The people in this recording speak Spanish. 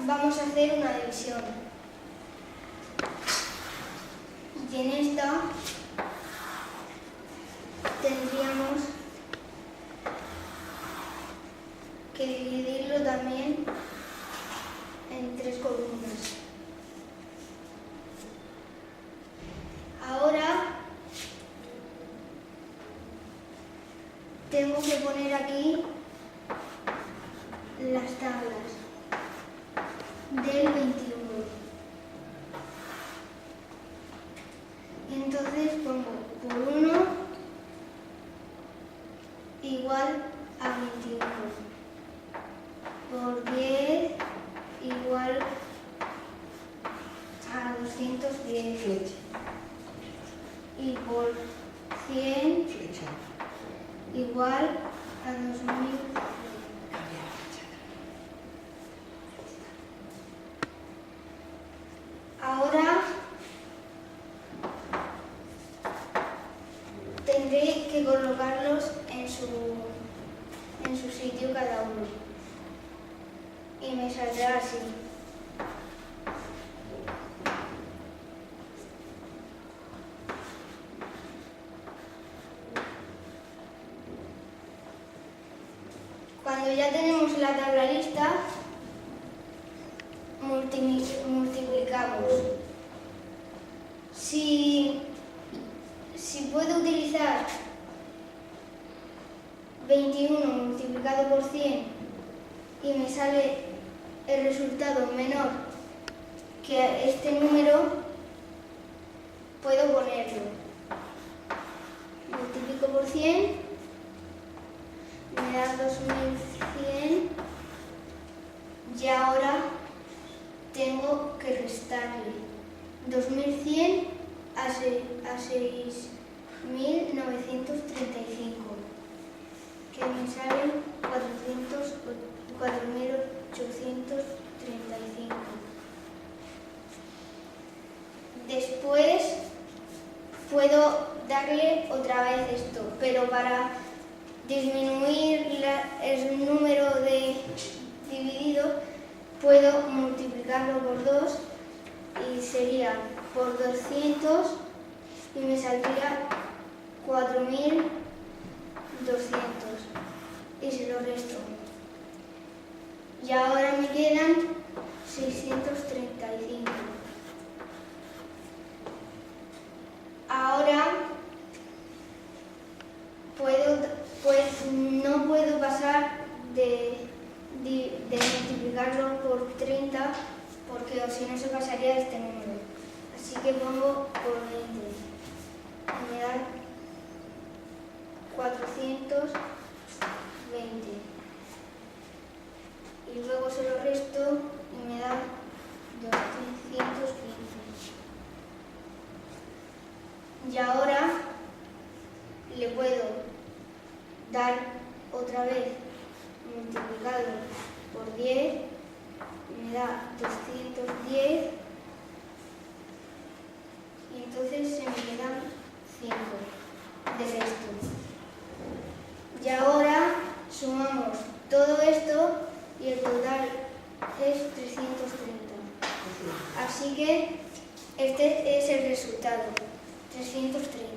vamos a hacer una división. Y en esta tendríamos que dividirlo también en 3 columnas. Ahora tengo que poner aquí las tablas del 21. Entonces pongo por 1 igual a 21, por 10 igual a 210 Flecha. y por 100 Flecha. igual a 2000. Cambia la flecha. Ahora tendré que colocarlos en su sitio cada uno. Y me saldrá así. Cuando ya tenemos la tabla lista, multiplicamos. Si puedo utilizar 21 multiplicado por 100 y me sale el resultado menor que este número, puedo ponerlo. Multiplico por 100, me da 2100 y ahora tengo que restarle 2100 a 6935, que me salen 4835. Después puedo darle otra vez esto, pero para disminuir el número de dividido puedo multiplicarlo por 2 y sería por 200 y me saldría 4200 y se lo resto. Y ahora me quedan 635. Ahora no puedo pasar de multiplicarlo por 30 porque o si no se pasaría este número. Así que pongo por 20 y me da 420. Y luego se lo resto y me da 215. Y ahora le puedo dar otra vez multiplicado por 10 y me da 210 y entonces se me quedan 5 de resto. Y ahora sumamos todo esto y el total es 330. Así que este es el resultado, 330.